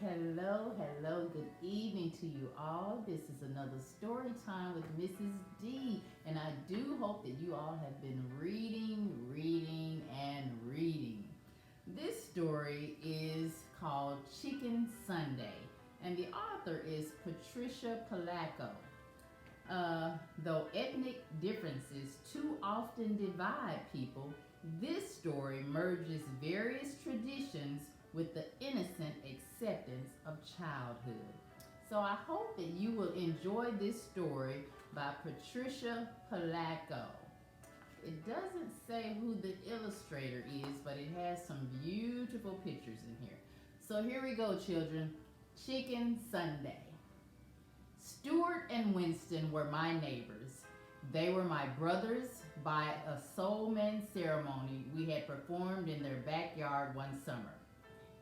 Hello, good evening to you all. This is another story time with Mrs. D, and I do hope that you all have been reading. This story is called Chicken Sunday, and the author is Patricia Palaco. Though ethnic differences too often divide people, this story merges various traditions with the innocent acceptance of childhood. So I hope that you will enjoy this story by Patricia Palaco. It doesn't say who the illustrator is, but it has some beautiful pictures in here. So here we go, children. Chicken Sunday. Stuart and Winston were my neighbors. They were my brothers by a soul man ceremony we had performed in their backyard one summer.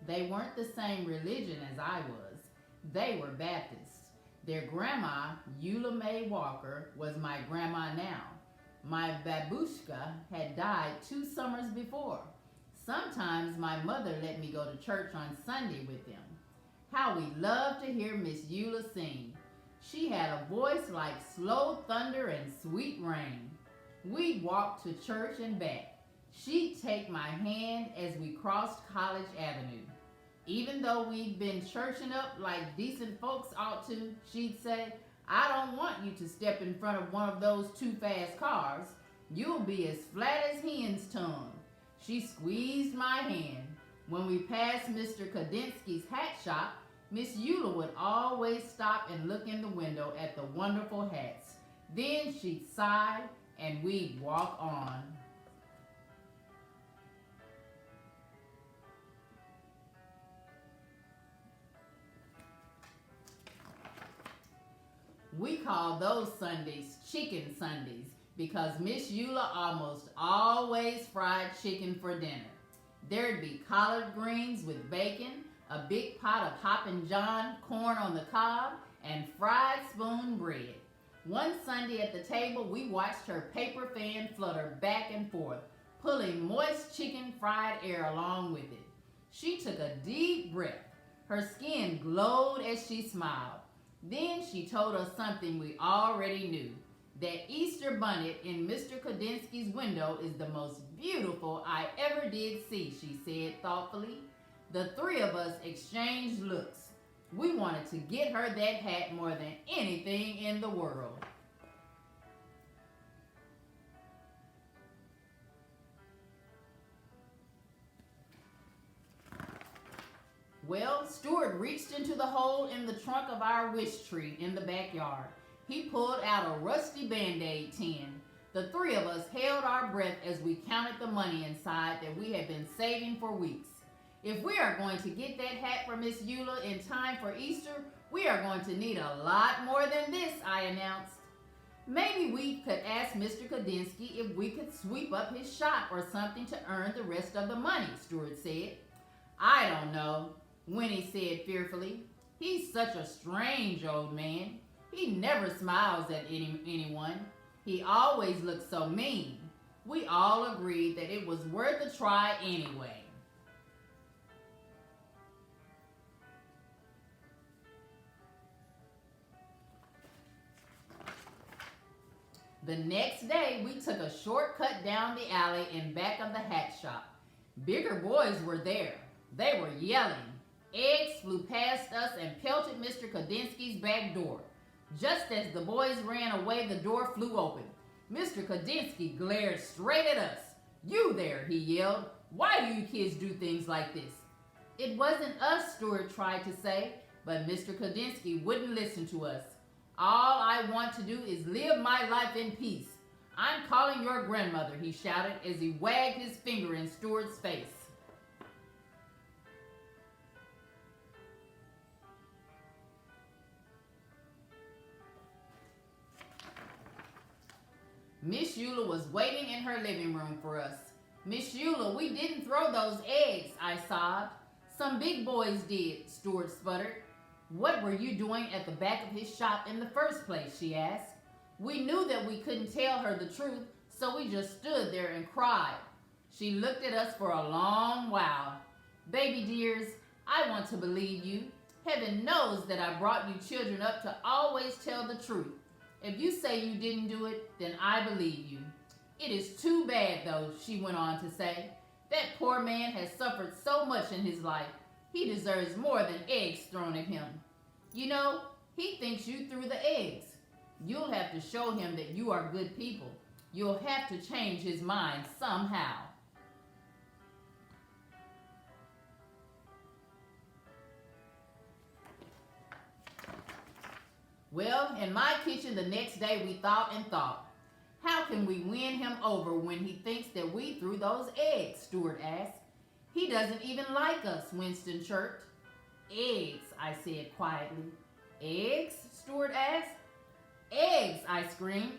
They weren't the same religion as I was. They were Baptists. Their grandma, Eula Mae Walker, was my grandma now. My babushka had died 2 summers before. Sometimes my mother let me go to church on Sunday with them. How we loved to hear Miss Eula sing. She had a voice like slow thunder and sweet rain. We'd walk to church and back. She'd take my hand as we crossed College Avenue. Even though we'd been churching up like decent folks ought to, she'd say, I don't want you to step in front of one of those too fast cars. You'll be as flat as hen's tongue. She squeezed my hand. When we passed Mr. Kadinsky's hat shop, Miss Eula would always stop and look in the window at the wonderful hats. Then she'd sigh and we'd walk on. We call those Sundays Chicken Sundays because Miss Eula almost always fried chicken for dinner. There'd be collard greens with bacon, a big pot of Hoppin' John corn on the cob, and fried spoon bread. One Sunday at the table, we watched her paper fan flutter back and forth, pulling moist chicken fried air along with it. She took a deep breath. Her skin glowed as she smiled. Then she told us something we already knew. That Easter bonnet in Mr. Kadinsky's window is the most beautiful I ever did see, she said thoughtfully. The 3 of us exchanged looks. We wanted to get her that hat more than anything in the world. Well, Stuart reached into the hole in the trunk of our wish tree in the backyard. He pulled out a rusty Band-Aid tin. The 3 of us held our breath as we counted the money inside that we had been saving for weeks. If we are going to get that hat for Miss Eula in time for Easter, we are going to need a lot more than this, I announced. Maybe we could ask Mr. Kadinsky if we could sweep up his shop or something to earn the rest of the money, Stuart said. I don't know, Winnie said fearfully. He's such a strange old man. He never smiles at anyone. He always looks so mean. We all agreed that it was worth a try anyway. The next day, we took a shortcut down the alley in back of the hat shop. Bigger boys were there. They were yelling. Eggs flew past us and pelted Mr. Kadinsky's back door. Just as the boys ran away, the door flew open. Mr. Kadinsky glared straight at us. You there, he yelled. Why do you kids do things like this? It wasn't us, Stuart tried to say, but Mr. Kadinsky wouldn't listen to us. All I want to do is live my life in peace. I'm calling your grandmother, he shouted as he wagged his finger in Stuart's face. Miss Eula was waiting in her living room for us. Miss Eula, we didn't throw those eggs, I sobbed. Some big boys did, Stuart sputtered. What were you doing at the back of his shop in the first place, she asked. We knew that we couldn't tell her the truth, so we just stood there and cried. She looked at us for a long while. Baby dears, I want to believe you. Heaven knows that I brought you children up to always tell the truth. If you say you didn't do it, then I believe you. It is too bad, though, she went on to say. That poor man has suffered so much in his life. He deserves more than eggs thrown at him. You know, he thinks you threw the eggs. You'll have to show him that you are good people. You'll have to change his mind somehow. Well, in my kitchen the next day we thought and thought. How can we win him over when he thinks that we threw those eggs? Stuart asked. He doesn't even like us, Winston chirped. Eggs, I said quietly. Eggs? Stuart asked. Eggs, I screamed.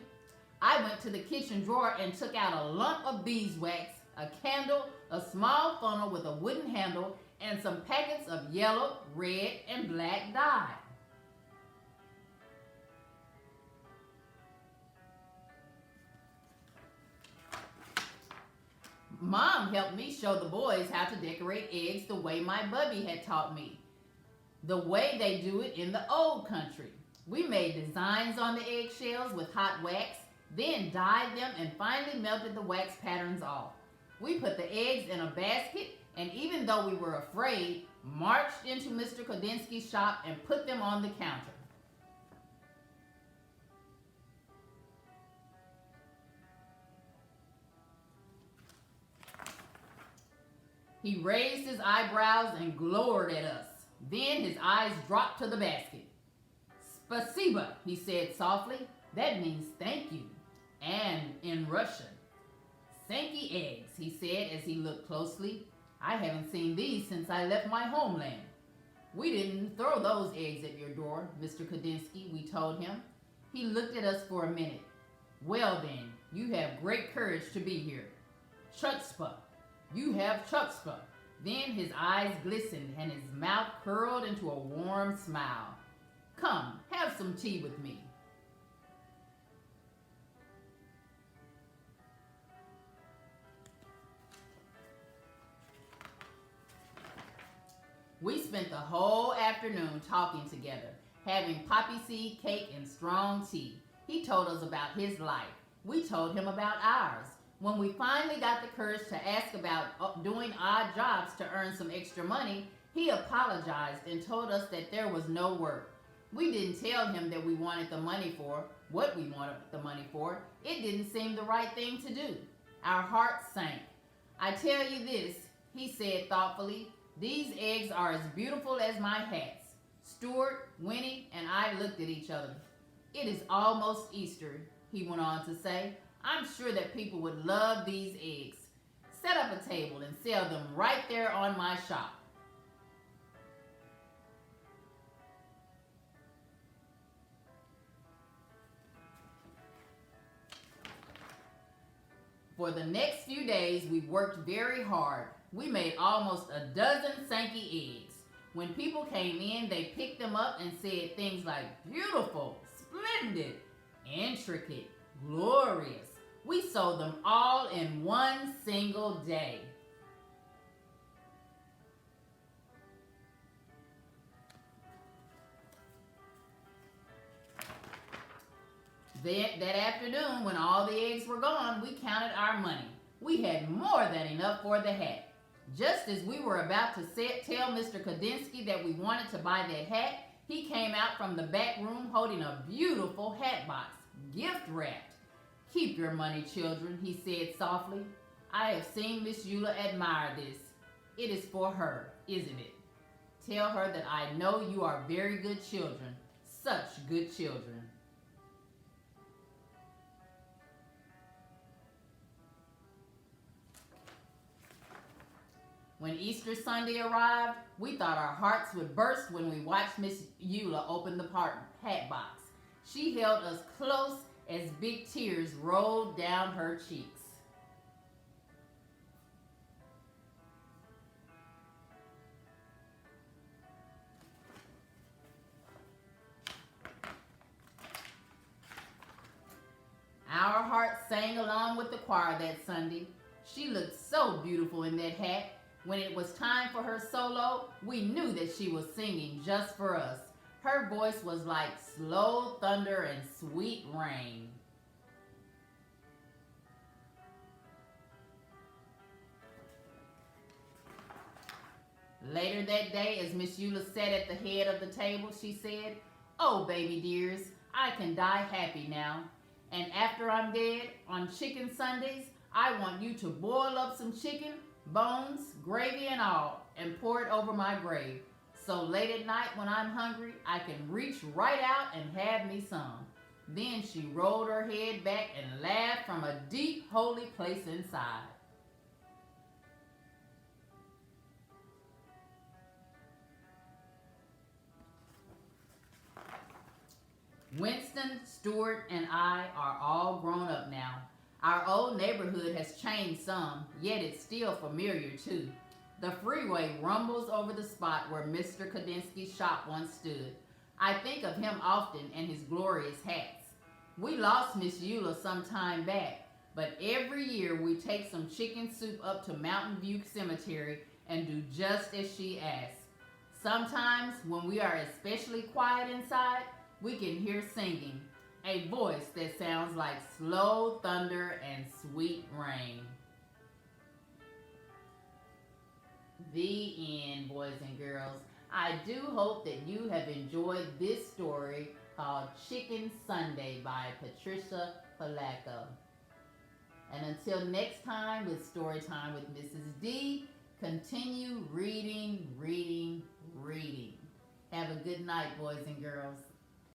I went to the kitchen drawer and took out a lump of beeswax, a candle, a small funnel with a wooden handle, and some packets of yellow, red, and black dye. Mom helped me show the boys how to decorate eggs the way my bubby had taught me, the way they do it in the old country. We made designs on the eggshells with hot wax, then dyed them and finally melted the wax patterns off. We put the eggs in a basket and even though we were afraid, marched into Mr. Kodinsky's shop and put them on the counter. He raised his eyebrows and glowered at us. Then his eyes dropped to the basket. Spasiba, he said softly. That means thank you. And in Russian. Sankey eggs, he said as he looked closely. I haven't seen these since I left my homeland. We didn't throw those eggs at your door, Mr. Kodinsky, we told him. He looked at us for a minute. Well then, you have great courage to be here. Chutzpah. You have chutzpah. Then his eyes glistened and his mouth curled into a warm smile. Come, have some tea with me. We spent the whole afternoon talking together, having poppy seed cake and strong tea. He told us about his life. We told him about ours. When we finally got the courage to ask about doing odd jobs to earn some extra money, he apologized and told us that there was no work. We didn't tell him that we wanted the money for what we wanted the money for. It didn't seem the right thing to do. Our hearts sank. I tell you this, he said thoughtfully, these eggs are as beautiful as my hats. Stuart, Winnie, and I looked at each other. It is almost Easter, he went on to say. I'm sure that people would love these eggs. Set up a table and sell them right there on my shop. For the next few days, we worked very hard. We made almost a dozen Sankey eggs. When people came in, they picked them up and said things like beautiful, splendid, intricate, glorious. We sold them all in one single day. That afternoon, when all the eggs were gone, we counted our money. We had more than enough for the hat. Just as we were about to tell Mr. Kodinsky that we wanted to buy that hat, he came out from the back room holding a beautiful hat box, gift wrapped. Keep your money, children, he said softly. I have seen Miss Eula admire this. It is for her, isn't it? Tell her that I know you are very good children, such good children. When Easter Sunday arrived, we thought our hearts would burst when we watched Miss Eula open the hat box. She held us close as big tears rolled down her cheeks. Our hearts sang along with the choir that Sunday. She looked so beautiful in that hat. When it was time for her solo, we knew that she was singing just for us. Her voice was like slow thunder and sweet rain. Later that day, as Miss Eula sat at the head of the table, she said, "Oh, baby dears, I can die happy now. And after I'm dead, on Chicken Sundays, I want you to boil up some chicken, bones, gravy and all, and pour it over my grave. So late at night when I'm hungry, I can reach right out and have me some." Then she rolled her head back and laughed from a deep, holy place inside. Winston, Stuart, and I are all grown up now. Our old neighborhood has changed some, yet it's still familiar too. The freeway rumbles over the spot where Mr. Kadinsky's shop once stood. I think of him often and his glorious hats. We lost Miss Eula some time back, but every year we take some chicken soup up to Mountain View Cemetery and do just as she asks. Sometimes, when we are especially quiet inside, we can hear singing, a voice that sounds like slow thunder and sweet rain. The end, boys and girls. I do hope that you have enjoyed this story called Chicken Sunday by Patricia Palaco. And until next time with Storytime with Mrs. D, continue reading, reading, reading. Have a good night, boys and girls.